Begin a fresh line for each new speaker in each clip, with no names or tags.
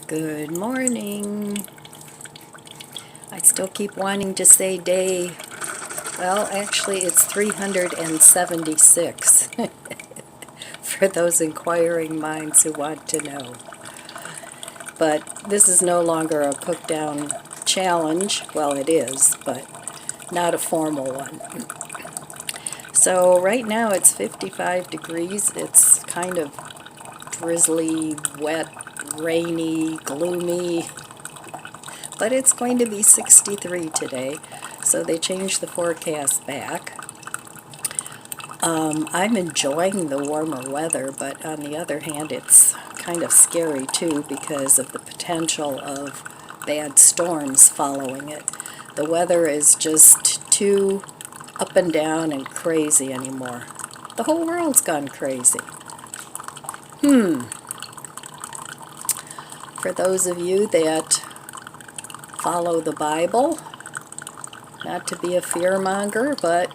Good morning. I still keep wanting to say day. Well, actually, it's 376 for those inquiring minds who want to know. But this is no longer a cook-down challenge. Well, it is, but not a formal one. So right now it's 55 degrees. It's kind of drizzly, wet, rainy, gloomy. But it's going to be 63 today, so they changed the forecast back. I'm enjoying the warmer weather, but on the other hand, it's kind of scary too because of the potential of bad storms following it. The weather is just too up and down and crazy anymore. The whole world's gone crazy. For those of you that follow the Bible, not to be a fearmonger, but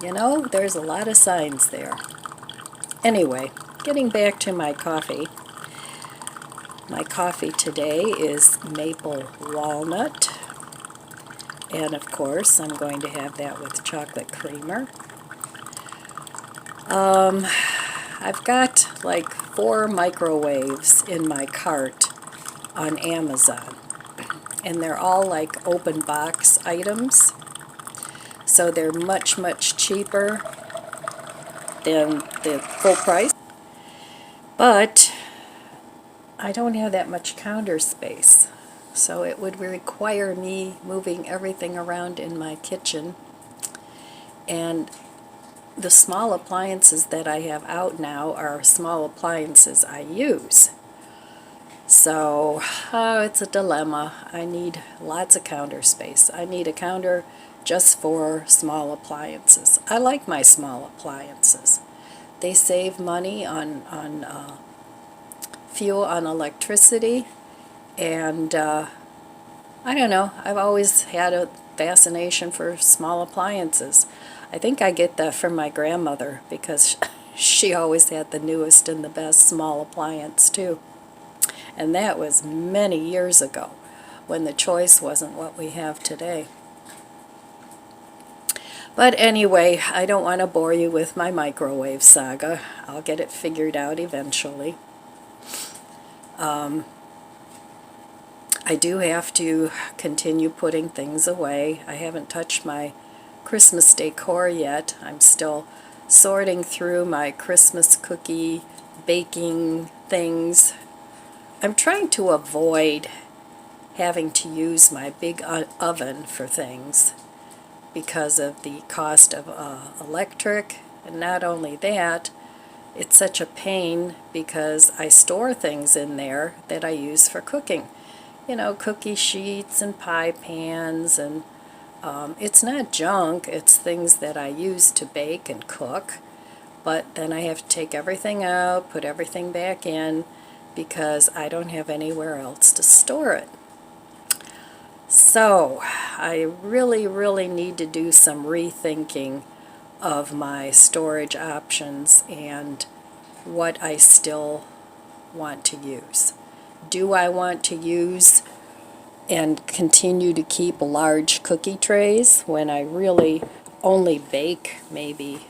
you know, there's a lot of signs there. Anyway, getting back to my coffee. My coffee today is maple walnut. And of course, I'm going to have that with chocolate creamer. I've got like 4 microwaves in my cart on Amazon. And they're all like open box items. So they're much, much cheaper than the full price. But I don't have that much counter space. So it would require me moving everything around in my kitchen. And the small appliances that I have out now are small appliances I use. So it's a dilemma. I need lots of counter space. I need a counter just for small appliances. I like my small appliances. They save money on fuel, on electricity, and I don't know, I've always had a fascination for small appliances. I think I get that from my grandmother because she always had the newest and the best small appliance too. And that was many years ago when the choice wasn't what we have today. But anyway, I don't want to bore you with my microwave saga. I'll get it figured out eventually. I do have to continue putting things away. I haven't touched my Christmas decor yet. I'm still sorting through my Christmas cookie baking things. I'm trying to avoid having to use my big oven for things because of the cost of electric, and not only that, it's such a pain because I store things in there that I use for cooking. You know, cookie sheets and pie pans, and it's not junk, it's things that I use to bake and cook, but then I have to take everything out, put everything back in, because I don't have anywhere else to store it. So, I really, really need to do some rethinking of my storage options and what I still want to use. Do I want to use and continue to keep large cookie trays when I really only bake maybe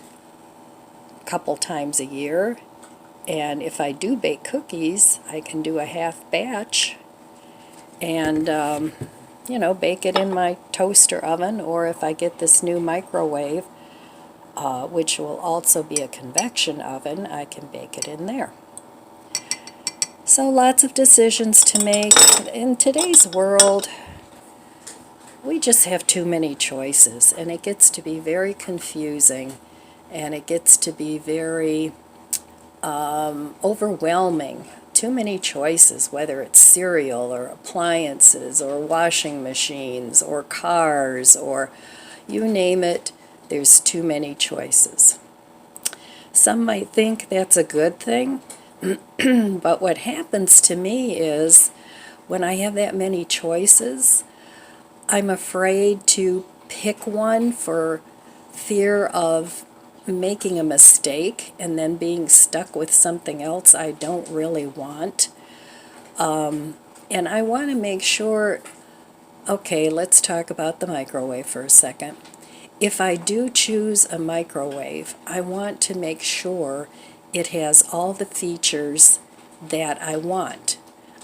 a couple times a year? And if I do bake cookies, I can do a half batch and you know, bake it in my toaster oven, or if I get this new microwave, which will also be a convection oven, I can bake it in there. So lots of decisions to make. In today's world, we just have too many choices, and it gets to be very confusing, and it gets to be very overwhelming. Too many choices, whether it's cereal or appliances or washing machines or cars or you name it, there's too many choices. Some might think that's a good thing, but what happens to me is when I have that many choices, I'm afraid to pick one for fear of making a mistake and then being stuck with something else I don't really want. And I want to make sure, okay, let's talk about the microwave for a second. If I do choose a microwave, I want to make sure it has all the features that I want.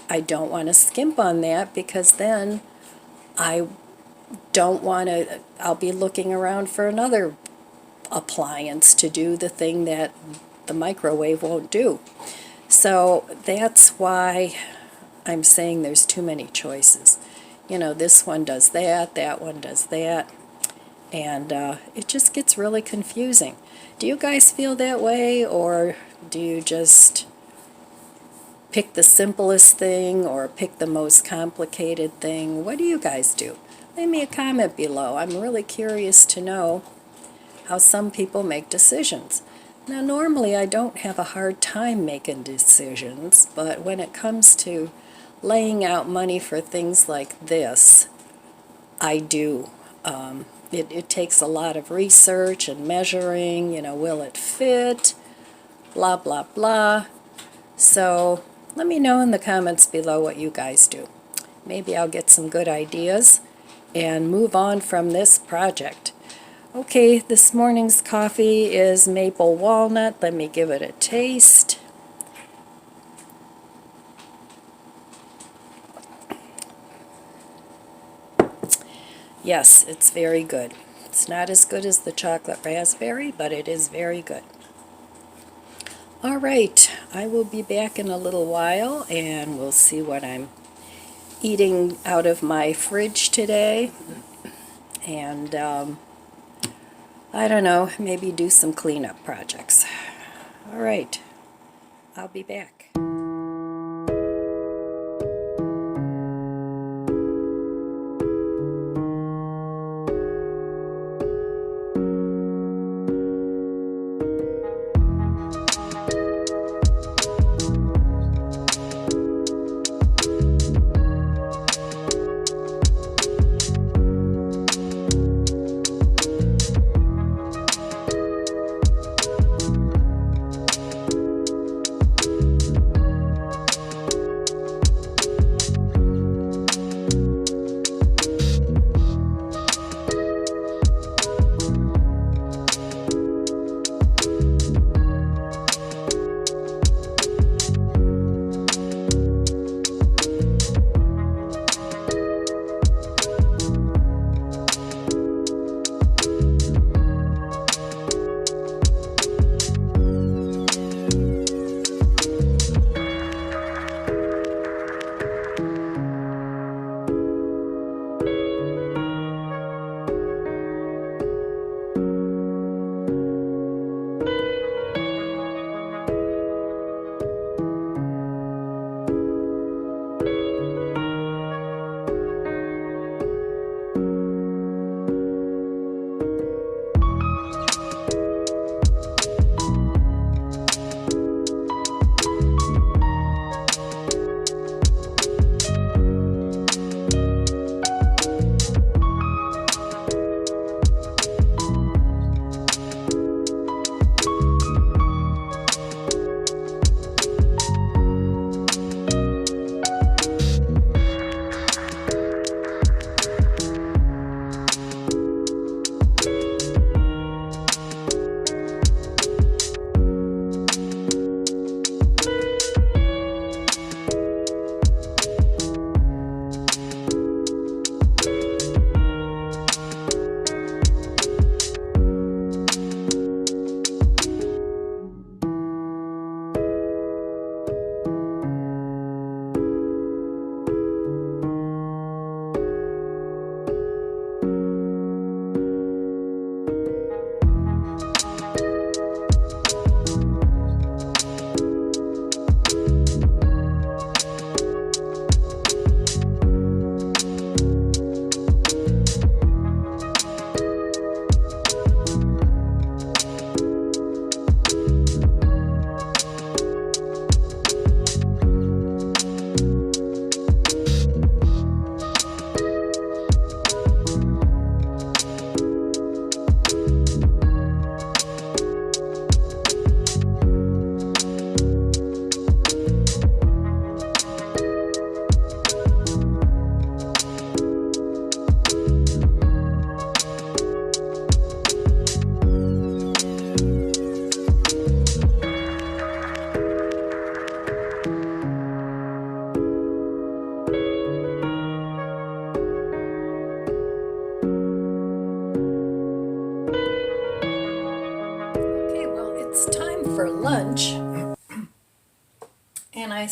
I don't want to skimp on that because then I don't want to, I'll be looking around for another appliance to do the thing that the microwave won't do. So that's why I'm saying there's too many choices. You know, this one does that, that one does that, and it just gets really confusing. Do you guys feel that way, or do you just pick the simplest thing or pick the most complicated thing? What do you guys do? Leave me a comment below. I'm really curious to know how some people make decisions. Now, normally I don't have a hard time making decisions, but when it comes to laying out money for things like this, I do. It takes a lot of research and measuring, you know, will it fit, blah, blah, blah. So let me know in the comments below what you guys do. Maybe I'll get some good ideas and move on from this project. Okay, this morning's coffee is maple walnut. Let me give it a taste. Yes, it's very good. It's not as good as the chocolate raspberry, but it is very good. All right, I will be back in a little while and we'll see what I'm eating out of my fridge today. And I don't know, maybe do some cleanup projects. All right, I'll be back.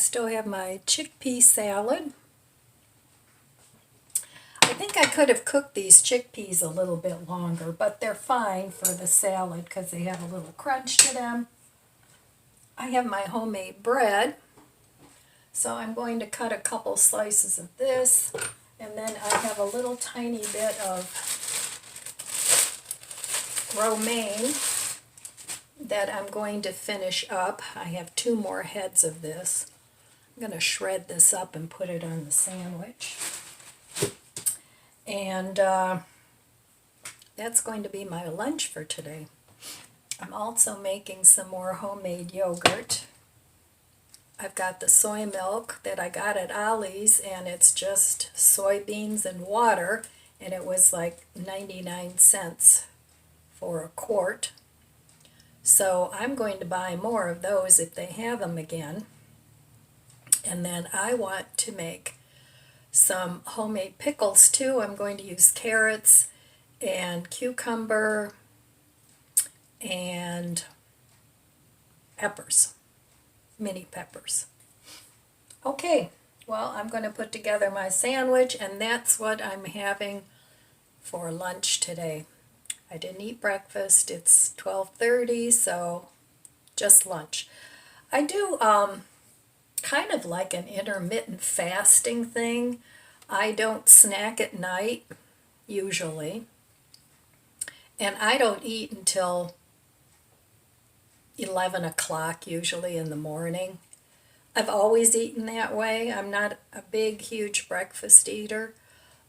still have my chickpea salad. I think I could have cooked these chickpeas a little bit longer, but they're fine for the salad because they have a little crunch to them. I have my homemade bread, so I'm going to cut a couple slices of this, and then I have a little tiny bit of romaine that I'm going to finish up. I have 2 more heads of this. I'm going to shred this up and put it on the sandwich. And that's going to be my lunch for today. I'm also making some more homemade yogurt. I've got the soy milk that I got at Ollie's, and it's just soybeans and water, and it was like 99 cents for a quart. So I'm going to buy more of those if they have them again. And then I want to make some homemade pickles too. I'm going to use carrots and cucumber and peppers, mini peppers. Okay, well, I'm going to put together my sandwich, and that's what I'm having for lunch today. I didn't eat breakfast. It's 12:30, so just lunch. I do kind of like an intermittent fasting thing. I don't snack at night, usually, and I don't eat until 11 o'clock, usually in the morning. I've always eaten that way. I'm not a big, huge breakfast eater.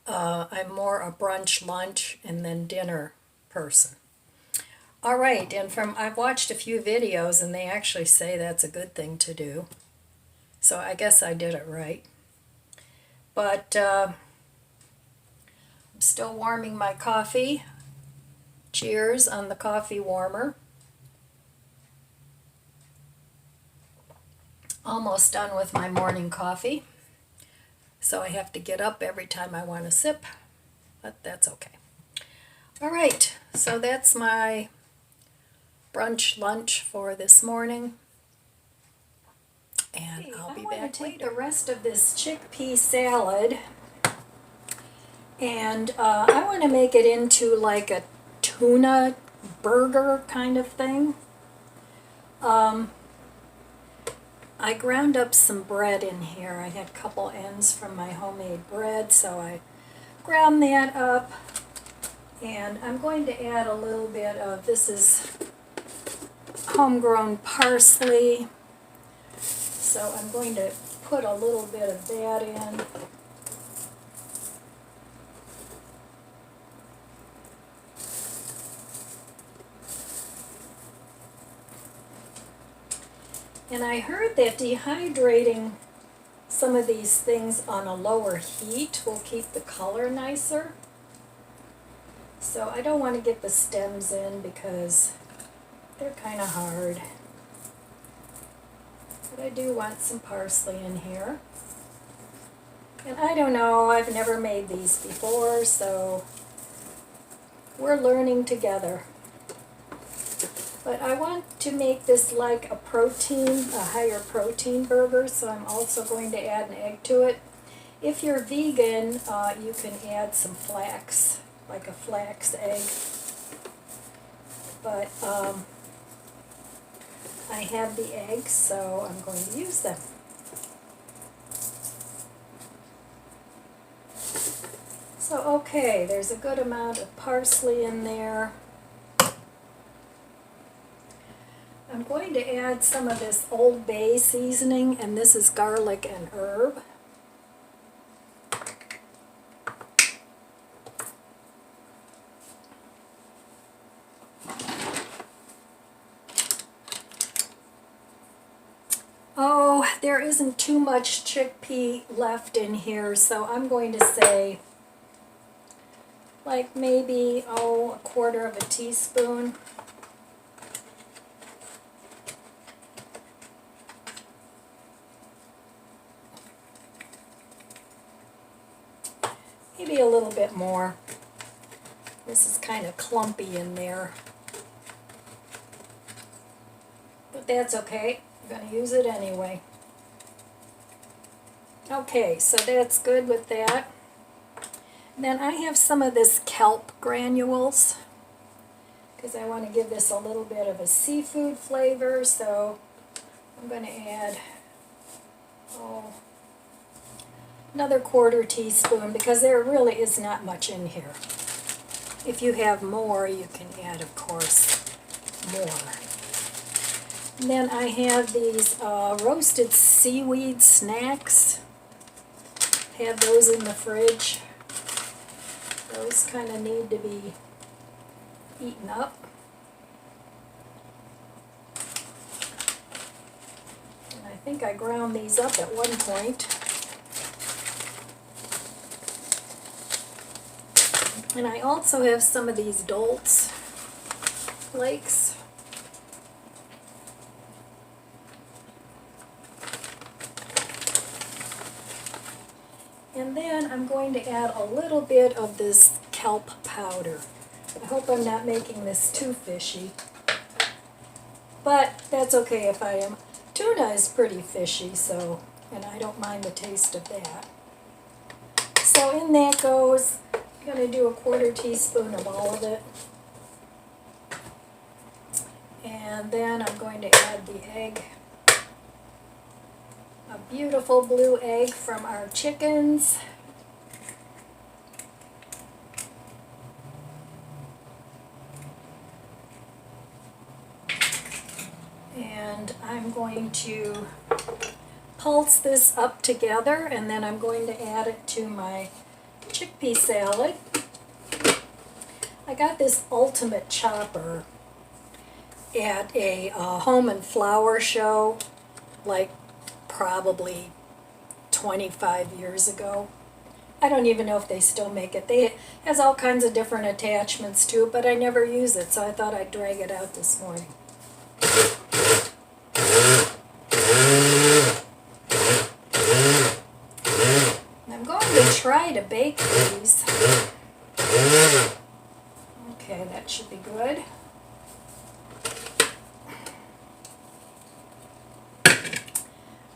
I'm more a brunch, lunch, and then dinner person. All right, and I've watched a few videos, and they actually say that's a good thing to do. So I guess I did it right. But I'm still warming my coffee. Cheers on the coffee warmer. Almost done with my morning coffee. So I have to get up every time I want to sip, but that's okay. All right, so that's my brunch lunch for this morning. And I'll be back later. I want to take the rest of this chickpea salad, and I want to make it into like a tuna burger kind of thing. I ground up some bread in here. I had a couple ends from my homemade bread, so I ground that up. And I'm going to add a little bit of, this is homegrown parsley. So I'm going to put a little bit of that in. And I heard that dehydrating some of these things on a lower heat will keep the color nicer. So I don't want to get the stems in because they're kind of hard. But I do want some parsley in here. And I don't know, I've never made these before, so we're learning together. But I want to make this like a higher protein burger, so I'm also going to add an egg to it. If you're vegan, you can add some flax, like a flax egg. But I have the eggs, so I'm going to use them. So okay, there's a good amount of parsley in there. I'm going to add some of this Old Bay seasoning, and this is garlic and herb. Oh, there isn't too much chickpea left in here, so I'm going to say like maybe, a quarter of a teaspoon. Maybe a little bit more. This is kind of clumpy in there. But that's okay. I'm going to use it anyway. Okay, so that's good with that. Then I have some of this kelp granules because I want to give this a little bit of a seafood flavor, so I'm going to add another 1/4 teaspoon because there really is not much in here. If you have more, you can add, of course, more. And then I have these roasted seaweed snacks. Have those in the fridge. Those kind of need to be eaten up. And I think I ground these up at one point. And I also have some of these Dolce flakes. And then I'm going to add a little bit of this kelp powder. I hope I'm not making this too fishy, but that's okay if I am. Tuna is pretty fishy, so, and I don't mind the taste of that. So in that goes, I'm going to do a 1/4 teaspoon of all of it. And then I'm going to add the egg. A beautiful blue egg from our chickens. And I'm going to pulse this up together, and then I'm going to add it to my chickpea salad. I got this ultimate chopper at a home and flower show, like probably 25 years ago. I don't even know if they still make it. It has all kinds of different attachments to it, but I never use it, so I thought I'd drag it out this morning. I'm going to try to bake these. Okay, that should be good.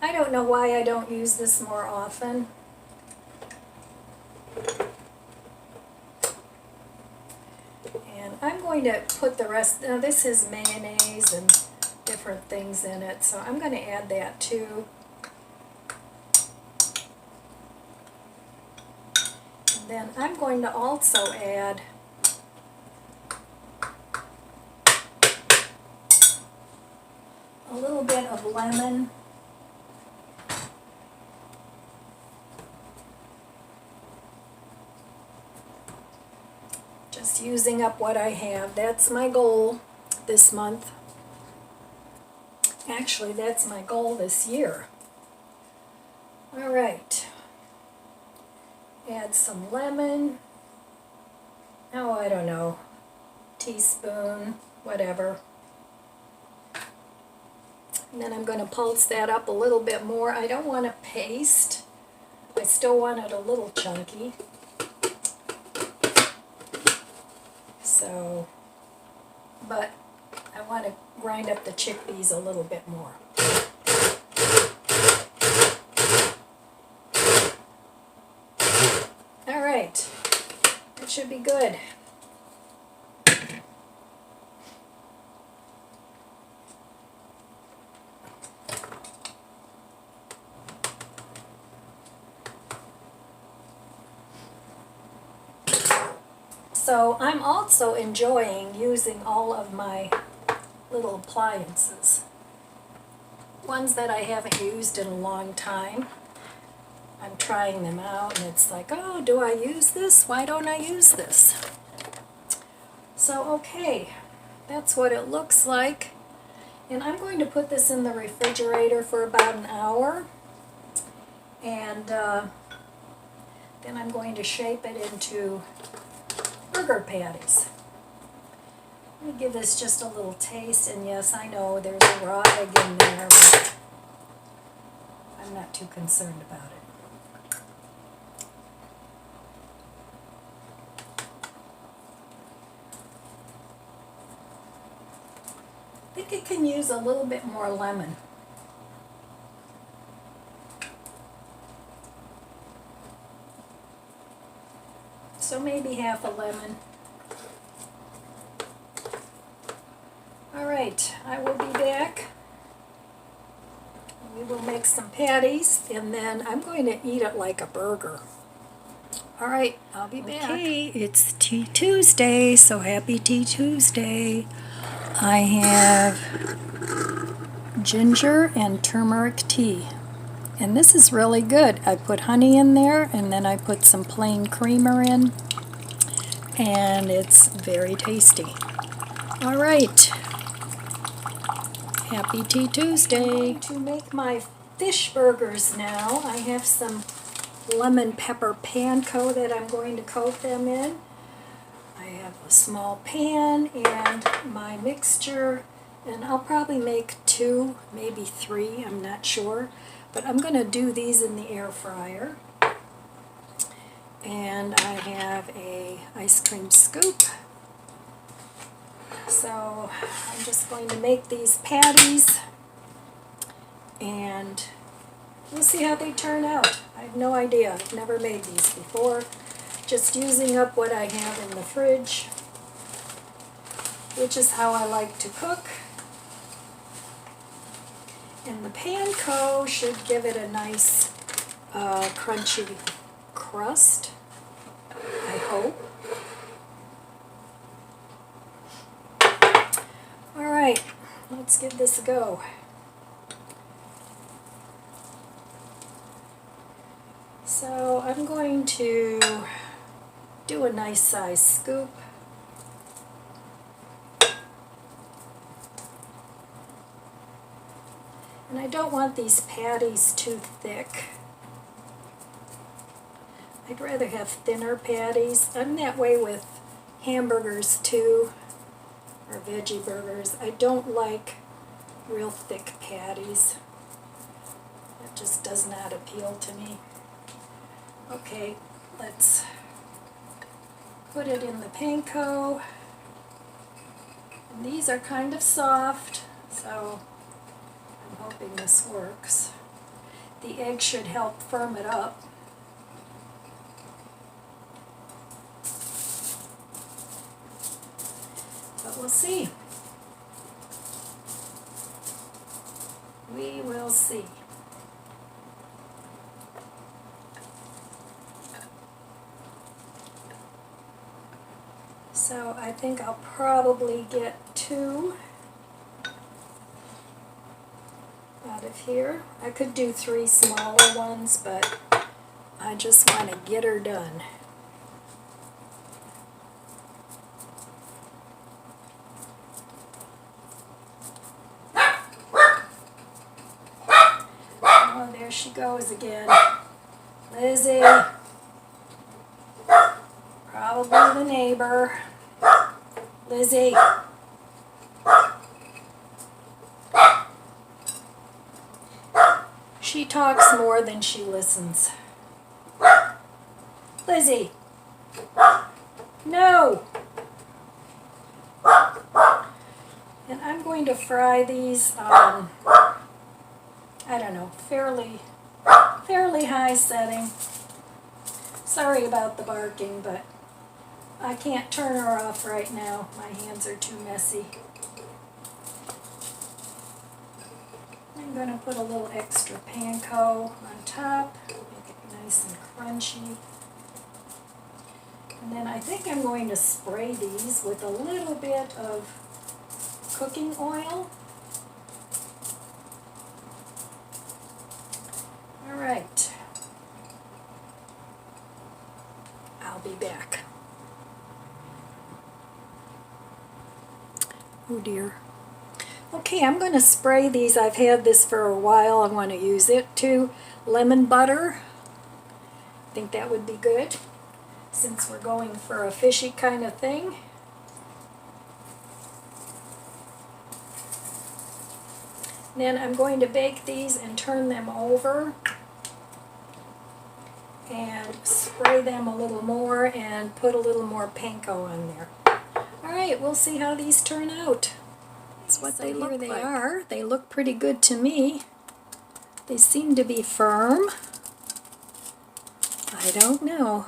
I don't know why I don't use this more often. And I'm going to put the rest, now this has mayonnaise and different things in it, so I'm going to add that too. And then I'm going to also add a little bit of lemon. Just using up what I have. That's my goal this month. Actually, that's my goal this year. All right. Add some lemon. Oh, I don't know. Teaspoon, whatever. And then I'm going to pulse that up a little bit more. I don't want a paste. I still want it a little chunky. So, but I want to grind up the chickpeas a little bit more. All right, that should be good. So I'm also enjoying using all of my little appliances. Ones that I haven't used in a long time. I'm trying them out and it's like, oh, do I use this? Why don't I use this? So okay, that's what it looks like. And I'm going to put this in the refrigerator for about an hour. And then I'm going to shape it into burger patties. Let me give this just a little taste, and yes, I know there's a raw egg in there, but I'm not too concerned about it. I think it can use a little bit more lemon. so maybe half a lemon. All right, I will be back. We will make some patties, and then I'm going to eat it like a burger. All right, I'll be back. Okay, it's Tea Tuesday, so happy Tea Tuesday. I have ginger and turmeric tea, and this is really good. I put honey in there, and then I put some plain creamer in, and it's very tasty. All right, happy Tea Tuesday. I'm going to make my fish burgers now. I have some lemon pepper panko that I'm going to coat them in. I have a small pan and my mixture, and I'll probably make 2, maybe 3, I'm not sure, but I'm going to do these in the air fryer. And I have a ice cream scoop, so I'm just going to make these patties and we'll see how they turn out. I have no idea. I've never made these before. Just using up what I have in the fridge, which is how I like to cook. And the panko should give it a nice crunchy crust, I hope. All right, let's give this a go. So I'm going to do a nice size scoop. And I don't want these patties too thick. I'd rather have thinner patties. I'm that way with hamburgers too, or veggie burgers. I don't like real thick patties. It just does not appeal to me. Okay, let's put it in the panko. And these are kind of soft, so I'm hoping this works. The egg should help firm it up. But we'll see. We will see. So I think I'll probably get 2 out of here. I could do 3 smaller ones, but I just want to get her done. Oh, there she goes again. Lizzie. Probably the neighbor. Lizzie. She talks more than she listens. Lizzie. No. And I'm going to fry these on, I don't know, fairly high setting. Sorry about the barking, but I can't turn her off right now. My hands are too messy. I'm going to put a little extra panko on top, make it nice and crunchy. And then I think I'm going to spray these with a little bit of cooking oil. All right. I'll be back. Oh dear. Okay, I'm going to spray these. I've had this for a while. I want to use it too. Lemon butter. I think that would be good since we're going for a fishy kind of thing. Then I'm going to bake these and turn them over and spray them a little more and put a little more panko on there. Alright, we'll see how these turn out. That's what they look like. Here they are. They look pretty good to me. They seem to be firm. I don't know.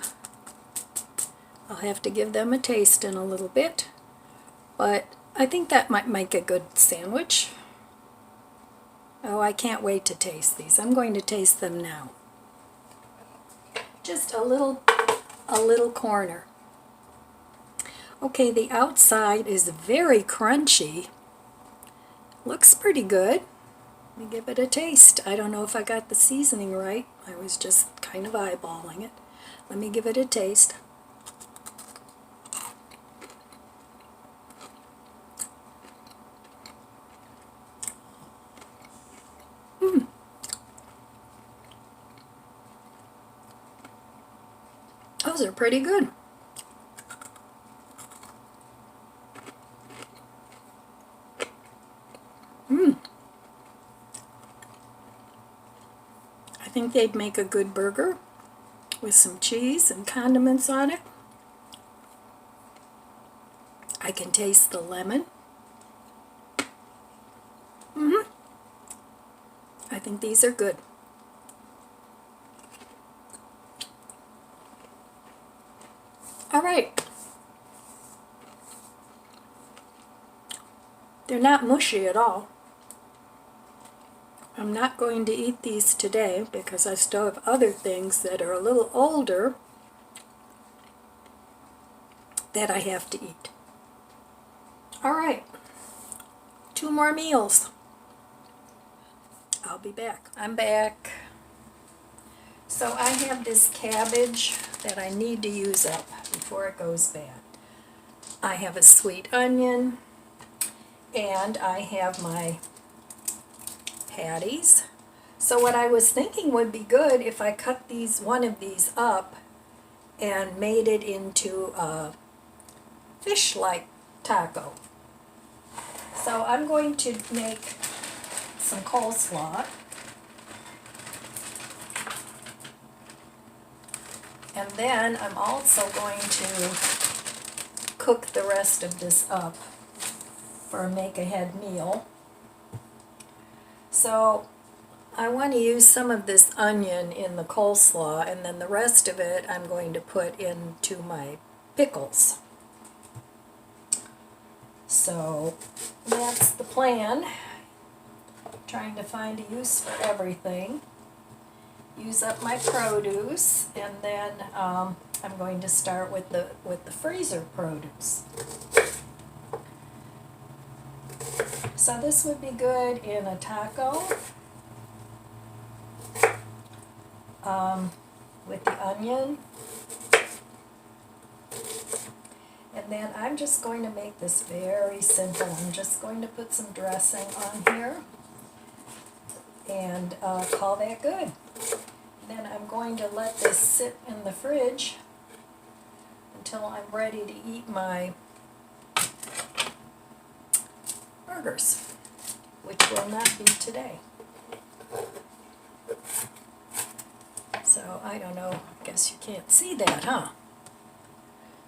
I'll have to give them a taste in a little bit, but I think that might make a good sandwich. Oh, I can't wait to taste these. I'm going to taste them now. Just a little corner. Okay, the outside is very crunchy. Looks pretty good. Let me give it a taste. I don't know if I got the seasoning right. I was just kind of eyeballing it. Let me give it a taste. Those are pretty good. I think they'd make a good burger with some cheese and condiments on it. I can taste the lemon. I think these are good. All right. They're not mushy at all. I'm not going to eat these today because I still have other things that are a little older that I have to eat. All right. 2 more meals. I'll be back. I'm back. So I have this cabbage that I need to use up before it goes bad. I have a sweet onion, and I have my patties. So what I was thinking would be good if I cut one of these up and made it into a fish-like taco. So I'm going to make some coleslaw. And then I'm also going to cook the rest of this up for a make-ahead meal. So I want to use some of this onion in the coleslaw, and then the rest of it I'm going to put into my pickles. So that's the plan. Trying to find a use for everything. Use up my produce, and then I'm going to start with the freezer produce. So this would be good in a taco with the onion. And then I'm just going to make this very simple. I'm just going to put some dressing on here and call that good. Then I'm going to let this sit in the fridge until I'm ready to eat my burgers, which will not be today. So I don't know, I guess you can't see that, huh?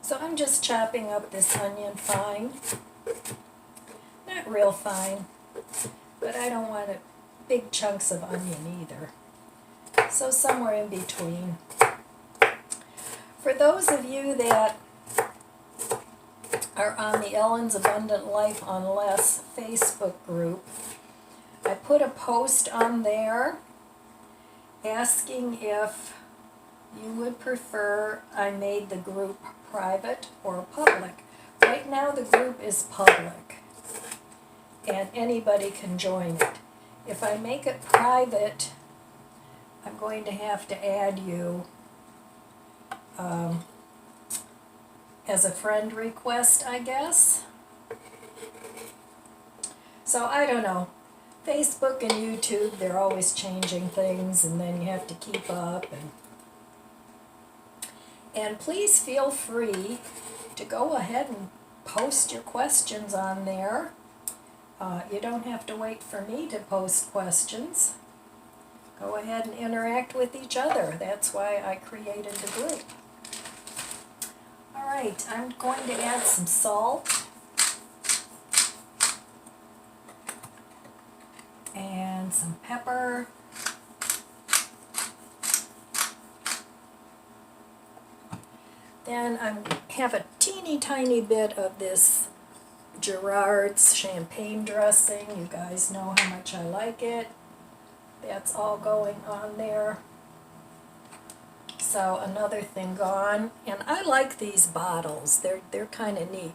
So I'm just chopping up this onion fine. Not real fine, but I don't want big chunks of onion either. So somewhere in between. For those of you that are on the Ellen's Abundant Life on Less Facebook group, I put a post on there asking if you would prefer I made the group private or public. Right now the group is public and anybody can join it. If I make it private, I'm going to have to add you as a friend request, I guess. So I don't know. Facebook and YouTube, they're always changing things, and then you have to keep up. And please feel free to go ahead and post your questions on there. You don't have to wait for me to post questions. Go ahead and interact with each other. That's why I created the group. All right, I'm going to add some salt and some pepper. Then I have a teeny tiny bit of this Gerard's champagne dressing. You guys know how much I like it. That's all going on there. So another thing gone. And I like these bottles. They're kind of neat.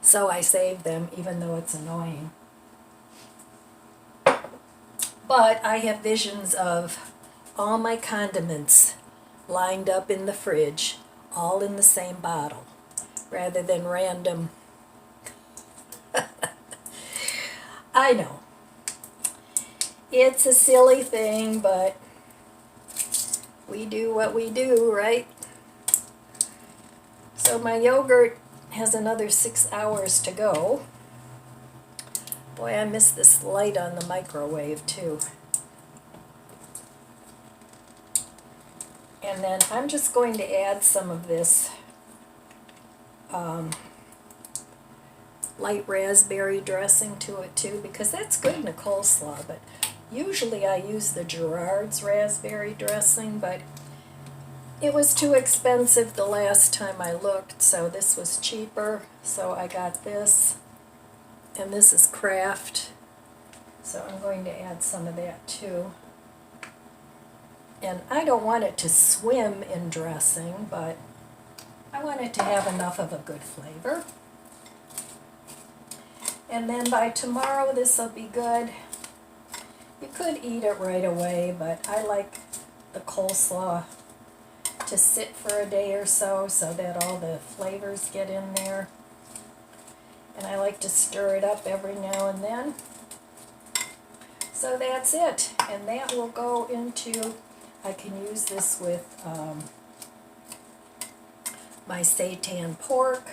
So I saved them even though it's annoying. But I have visions of all my condiments lined up in the fridge, all in the same bottle, rather than random. I know. It's a silly thing, but we do what we do, right? So my yogurt has another 6 hours to go. Boy, I miss this light on the microwave too. And then I'm just going to add some of this light raspberry dressing to it too, because that's good in a coleslaw. But usually I use the Gerard's raspberry dressing, but it was too expensive the last time I looked, so this was cheaper. So I got this, and this is Kraft, so I'm going to add some of that too. And I don't want it to swim in dressing, but I want it to have enough of a good flavor. And then by tomorrow this will be good. You could eat it right away, but I like the coleslaw to sit for a day or so that all the flavors get in there. And I like to stir it up every now and then. So that's it. And that will go into, I can use this with my seitan pork.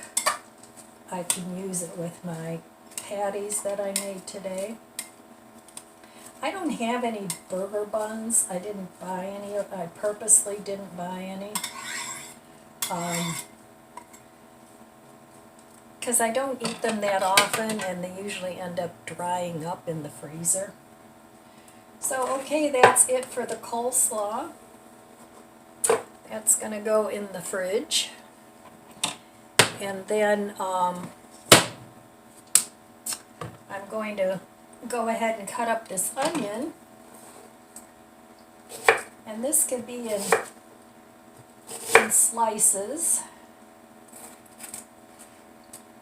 I can use it with my patties that I made today. I don't have any burger buns. I didn't buy any. I purposely didn't buy any. Because I don't eat them that often, and they usually end up drying up in the freezer. So, okay, that's it for the coleslaw. That's going to go in the fridge. And then I'm going to go ahead and cut up this onion. And this could be in slices,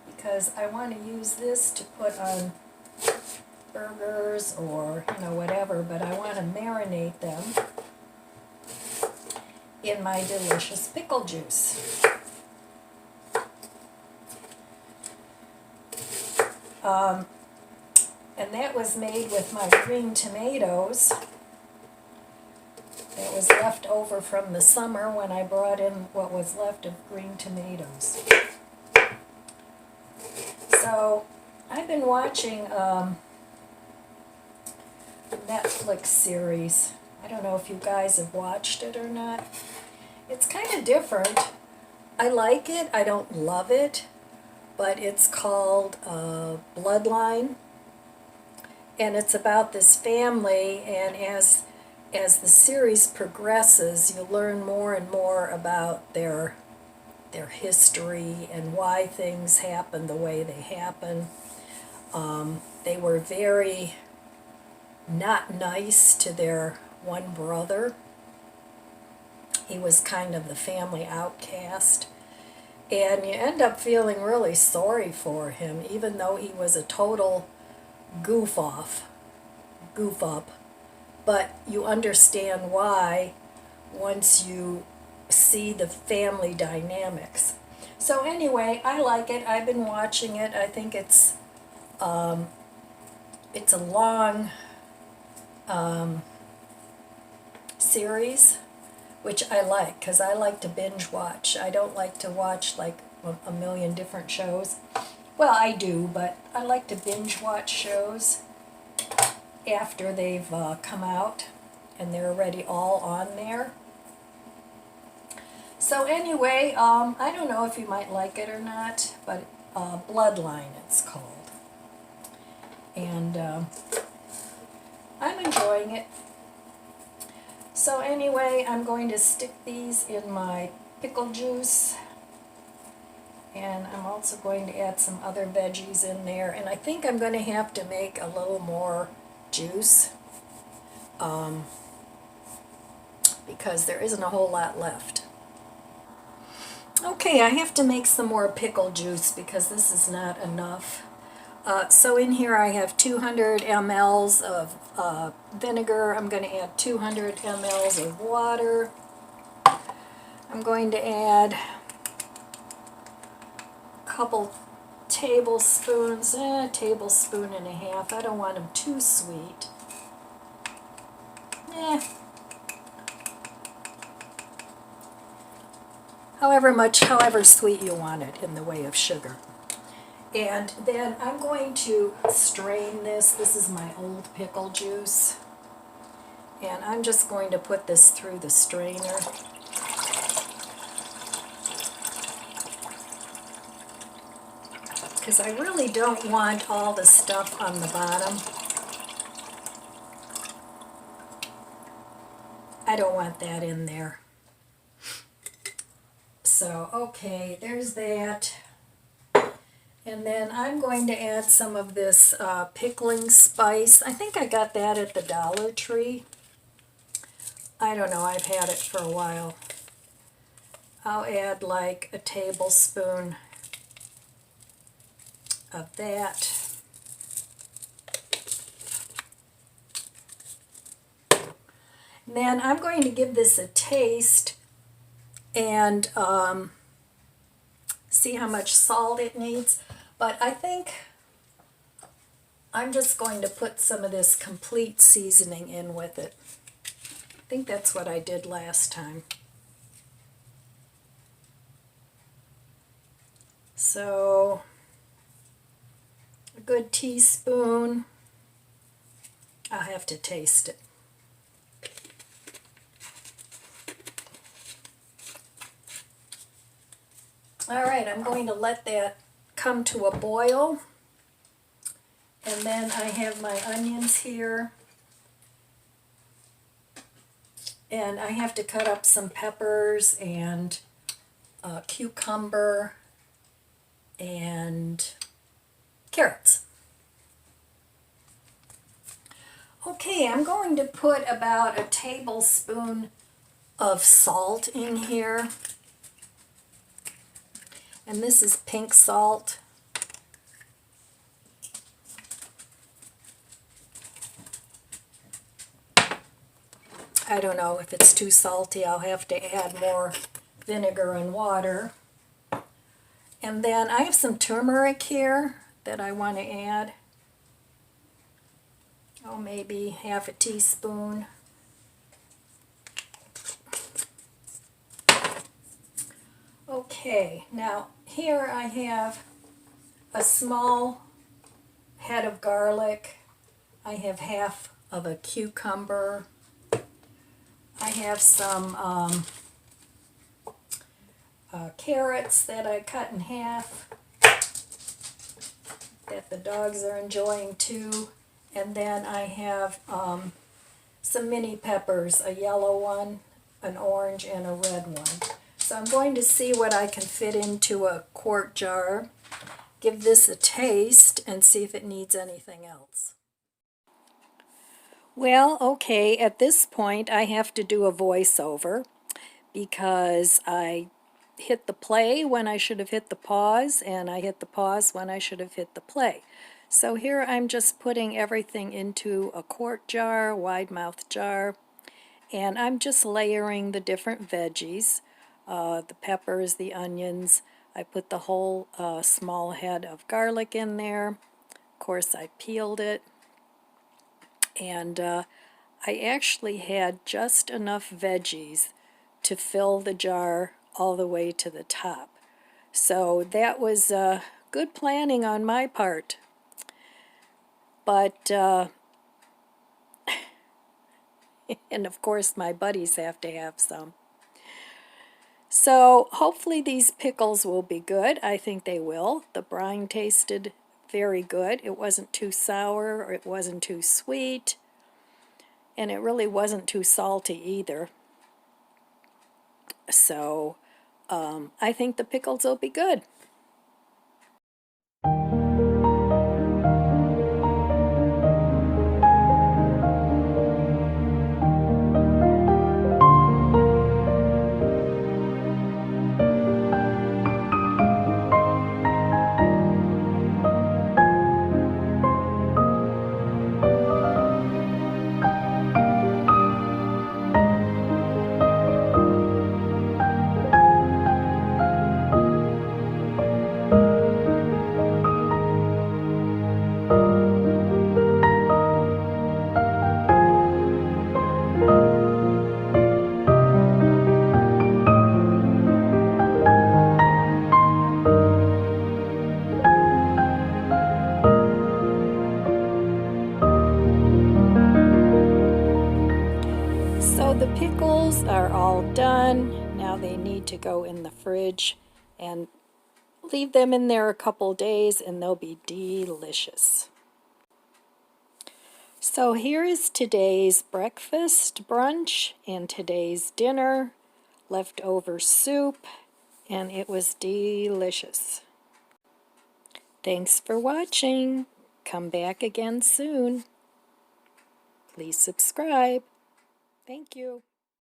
because I want to use this to put on burgers or, whatever, but I want to marinate them in my delicious pickle juice. And that was made with my green tomatoes. That was left over from the summer when I brought in what was left of green tomatoes. So I've been watching a Netflix series. I don't know if you guys have watched it or not. It's kind of different. I like it. I don't love it. But it's called Bloodline. And it's about this family, and as the series progresses, you learn more and more about their history and why things happen the way they happen. They were very not nice to their one brother. He was kind of the family outcast. And you end up feeling really sorry for him, even though he was a total goof up. But you understand why once you see the family dynamics. So anyway, I like it. I've been watching it. I think it's a long series, which I like, because I like to binge watch. I don't like to watch like a million different shows. Well, I do, but I like to binge watch shows after they've come out and they're already all on there. So anyway, I don't know if you might like it or not, but Bloodline it's called. And I'm enjoying it. So anyway, I'm going to stick these in my pickle juice. And I'm also going to add some other veggies in there. And I think I'm going to have to make a little more juice because there isn't a whole lot left. Okay, I have to make some more pickle juice because this is not enough. So in here I have 200 mLs of vinegar. I'm going to add 200 mLs of water. I'm going to add a couple tablespoons, a tablespoon and a half. I don't want them too sweet. However sweet you want it in the way of sugar. And then I'm going to strain this. This is my old pickle juice. And I'm just going to put this through the strainer. Because I really don't want all the stuff on the bottom. I don't want that in there. So, okay, there's that. And then I'm going to add some of this pickling spice. I think I got that at the Dollar Tree. I don't know, I've had it for a while. I'll add like a tablespoon of that. And then I'm going to give this a taste and see how much salt it needs. But I think I'm just going to put some of this complete seasoning in with it. I think that's what I did last time. So, a good teaspoon. I'll have to taste it. All right, I'm going to let that come to a boil. And then I have my onions here. And I have to cut up some peppers and cucumber and carrots. Okay, I'm going to put about a tablespoon of salt in here. And this is pink salt. I don't know if it's too salty. I'll have to add more vinegar and water. And then I have some turmeric here that I want to add. Oh, maybe half a teaspoon. Okay, now here I have a small head of garlic. I have half of a cucumber. I have some carrots that I cut in half that the dogs are enjoying too. And then I have some mini peppers, a yellow one, an orange, and a red one. So I'm going to see what I can fit into a quart jar, give this a taste, and see if it needs anything else. Well, okay, at this point I have to do a voiceover because I hit the play when I should have hit the pause, and I hit the pause when I should have hit the play. So here I'm just putting everything into a quart jar, wide mouth jar, and I'm just layering the different veggies, the peppers, the onions. I put the whole small head of garlic in there. Of course, I peeled it. And I actually had just enough veggies to fill the jar all the way to the top. So that was good planning on my part. But, and of course my buddies have to have some. So hopefully these pickles will be good. I think they will. The brine tasted very good. It wasn't too sour, or it wasn't too sweet, and it really wasn't too salty either. So I think the pickles will be good. So the pickles are all done. Now they need to go in the fridge and leave them in there a couple days and they'll be delicious. So here is today's breakfast, brunch, and today's dinner, leftover soup, and it was delicious. Thanks for watching. Come back again soon. Please subscribe. Thank you.